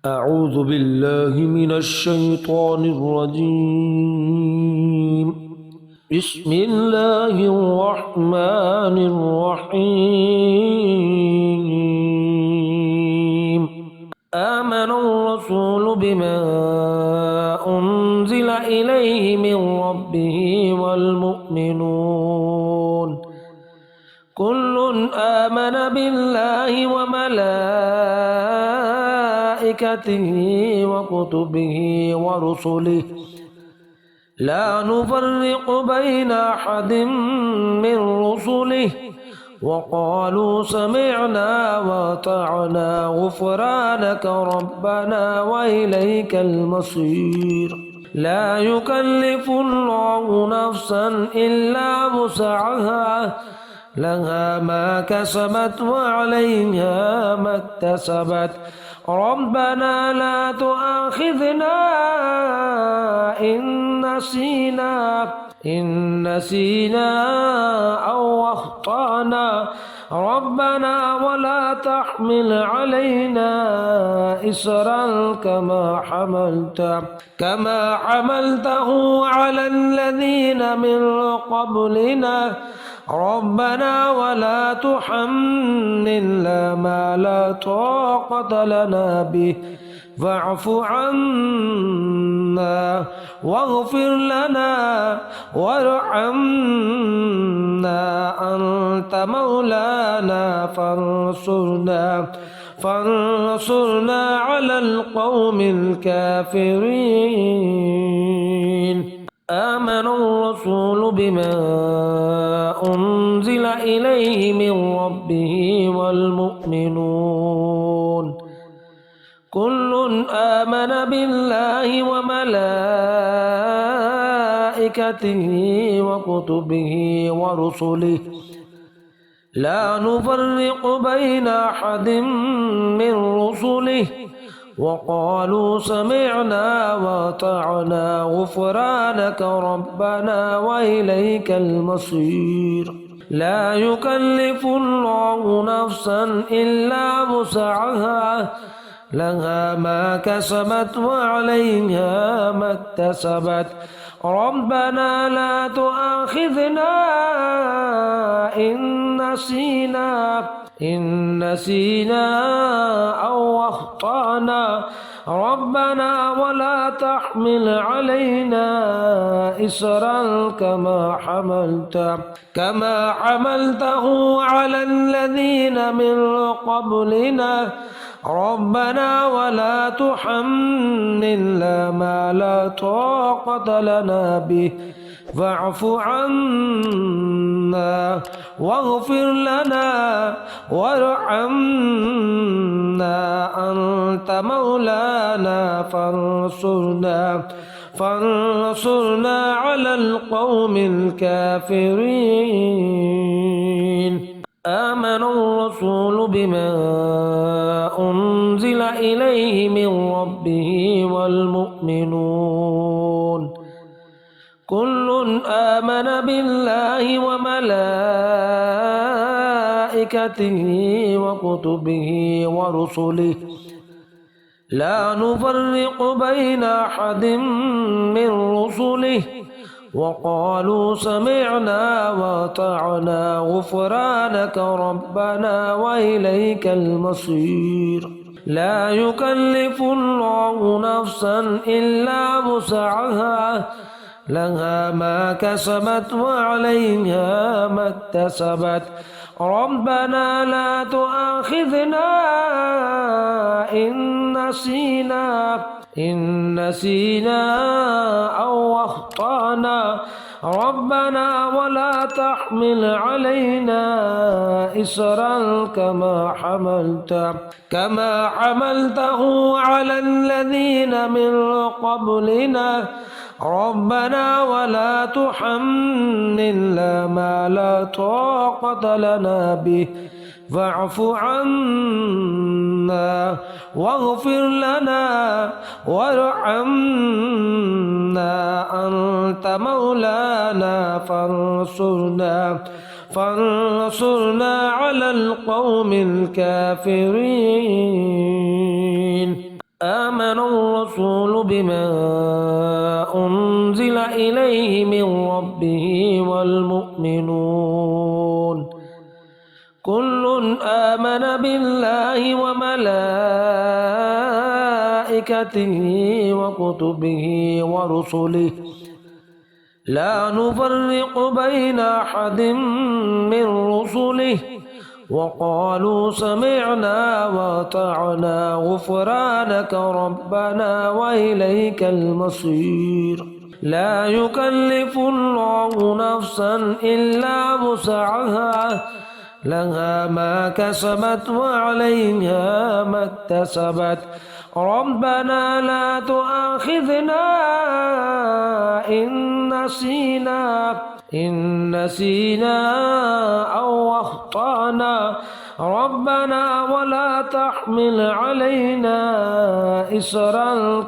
أعوذ بالله من الشيطان الرجيم. بسم الله الرحمن الرحيم. آمن الرسول بما أنزل إليه من ربه والمؤمنون كل آمن بالله وملائكته وكتبه ورسله لا نفرق بين أحد من رسله وقالوا سمعنا وأطعنا غفرانك ربنا وإليك المصير. لا يكلف الله نفسا إلا وسعها لها ما كسبت وعليها ما اكتسبت ربنا لا تؤاخذنا إن نسينا أو أخطأنا ربنا ولا تحمل علينا إصرا كما حملته على الذين من قبلنا ربنا ولا تحملنا ما لا طاقة لنا به فاعف عنا واغفر لنا وارحمنا أنت مولانا فانصرنا على القوم الكافرين. آمن الرسول بما أنزل إليه من ربه والمؤمنون كل آمن بالله وملائكته وكتبه ورسله لا نفرق بين أحد من رسله وقالوا سمعنا وأطعنا غفرانك ربنا وإليك المصير. لا يكلف الله نفسا إلا وسعها لها ما كسبت وعليها ما اكتسبت ربنا لا تؤاخذنا إن نسينا أو أخطأنا ربنا ولا تحمل علينا إصرا كما حملته على الذين من قبلنا ربنا ولا تحملنا ما لا طاقة لنا به فاعف عنا واغفر لنا وارحمنا أنت مولانا فانصرنا على القوم الكافرين. آمن الرسول بما أنزل إليه من ربه والمؤمنون كل آمن بالله وملائكته وكتبه ورسله لا نفرق بين أحد من رسله وقالوا سمعنا وأطعنا غفرانك ربنا وإليك المصير. لا يكلف الله نفسا إلا وسعها لها ما كسبت وعليها ما اكتسبت ربنا لا تؤاخذنا إن نسينا أو أخطأنا ربنا ولا تحمل علينا إصرا كما حملته على الذين من قبلنا ربنا ولا تحملنا ما لا طاقة لنا به فاعف عنا واغفر لنا وارحمنا أنت مولانا فانصرنا على القوم الكافرين. آمن الرسول بما أنزل إليه من ربه والمؤمنون كل آمن بالله وملائكته وكتبه ورسله لا نفرق بين أحد من رسله وقالوا سمعنا وأطعنا غفرانك ربنا وإليك المصير لا يكلف الله نفسا إلا وسعها لها ما كسبت وعليها ما اكتسبت ربنا لا تؤاخذنا إن نسينا أو أخطأنا ربنا ولا تحمل علينا إصرا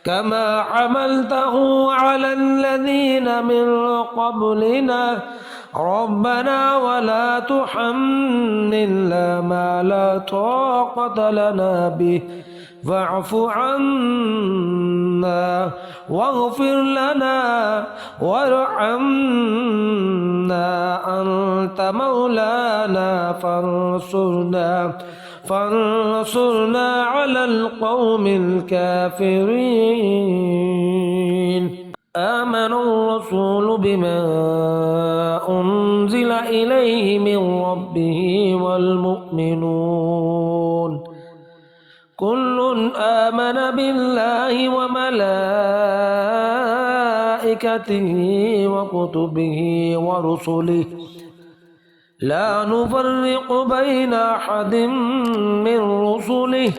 كما حملته على الذين من قبلنا ربنا ولا تحملنا ما لا طاقة لنا به فاعف عنا واغفر لنا وارحمنا أنت مولانا فانصرنا على القوم الكافرين آمن الرسول بما أنزل إليه من ربه والمؤمنون كل آمن بالله وملائكته وكتبه ورسله لا نفرق بين أحد من رسله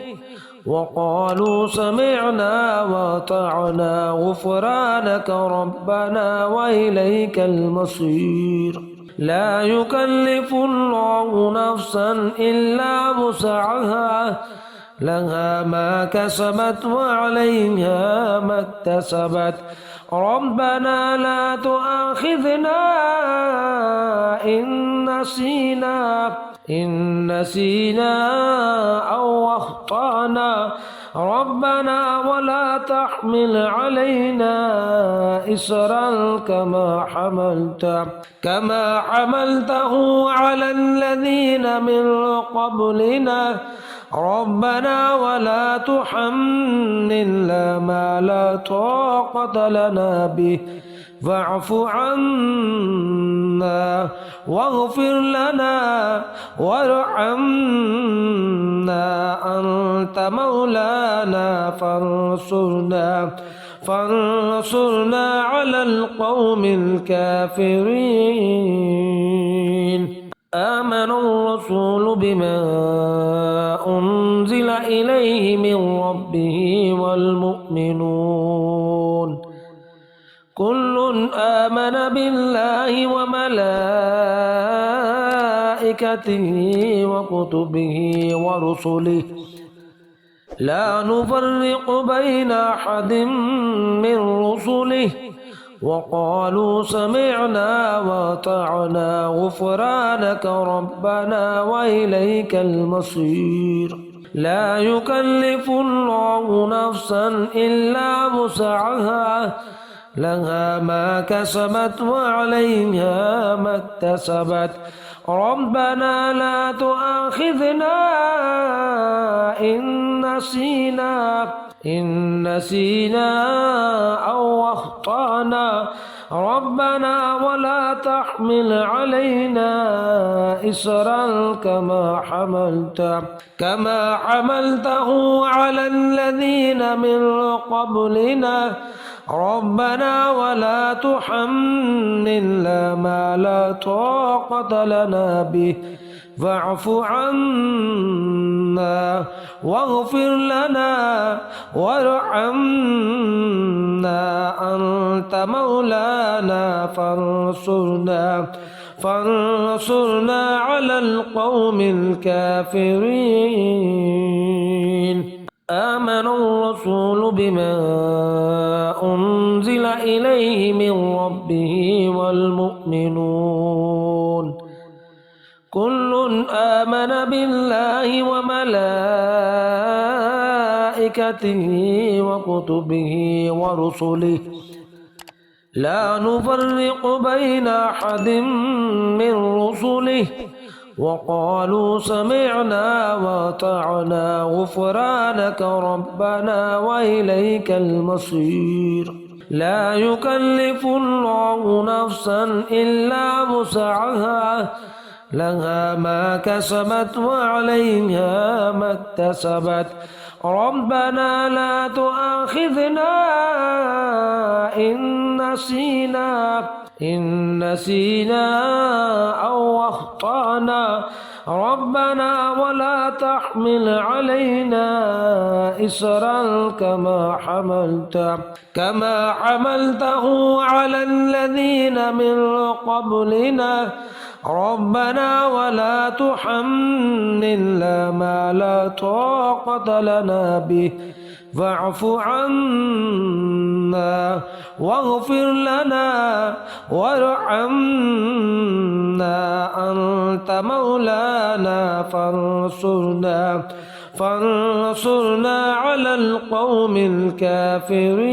وقالوا سمعنا وأطعنا غفرانك ربنا وإليك المصير لا يكلف الله نفسا إلا وسعها لها ما كسبت وعليها ما اكتسبت ربنا لا تؤاخذنا إن نسينا أو أخطأنا ربنا ولا تحمل علينا إصرا كما حملته على الذين من قبلنا ربنا ولا تحملنا ما لا طاقة لنا به فاعف عنا واغفر لنا وارحمنا أنت مولانا فانصرنا على القوم الكافرين آمن الرسول بما أنزل إليه من ربه والمؤمنون كل آمن بالله وملائكته وكتبه ورسله لا نفرق بين أحد من رسله وقالوا سمعنا وأطعنا غفرانك ربنا وإليك المصير لا يكلف الله نفسا إلا وسعها لها ما كسبت وعليها ما اكتسبت ربنا لا تؤاخذنا إن نسينا أو أخطأنا ربنا ولا تحمل علينا إصرا كما حملته على الذين من قبلنا ربنا ولا تحملنا ما لا طاقة لنا به فاعف عنا واغفر لنا وارحمنا أنت مولانا فانصرنا على القوم الكافرين آمن الرسول بما أنزل إليه من ربه والمؤمنون كل آمن بالله وملائكته وملائكته وكتبه ورسله لا نفرق بين أحد من رسله وقالوا سمعنا وأطعنا غفرانك ربنا وإليك المصير. لا يكلف الله نفسا إلا وسعها لها ما كسبت وعليها ما اكتسبت ربنا لا تؤاخذنا إن نسينا أو أخطأنا ربنا ولا تحمل علينا إصرا كما حملته على الذين من قبلنا ربنا ولا تحملنا ما لا طاقة لنا به فاعف عنا واغفر لنا وارحمنا أنت مولانا فانصرنا على القوم الكافرين.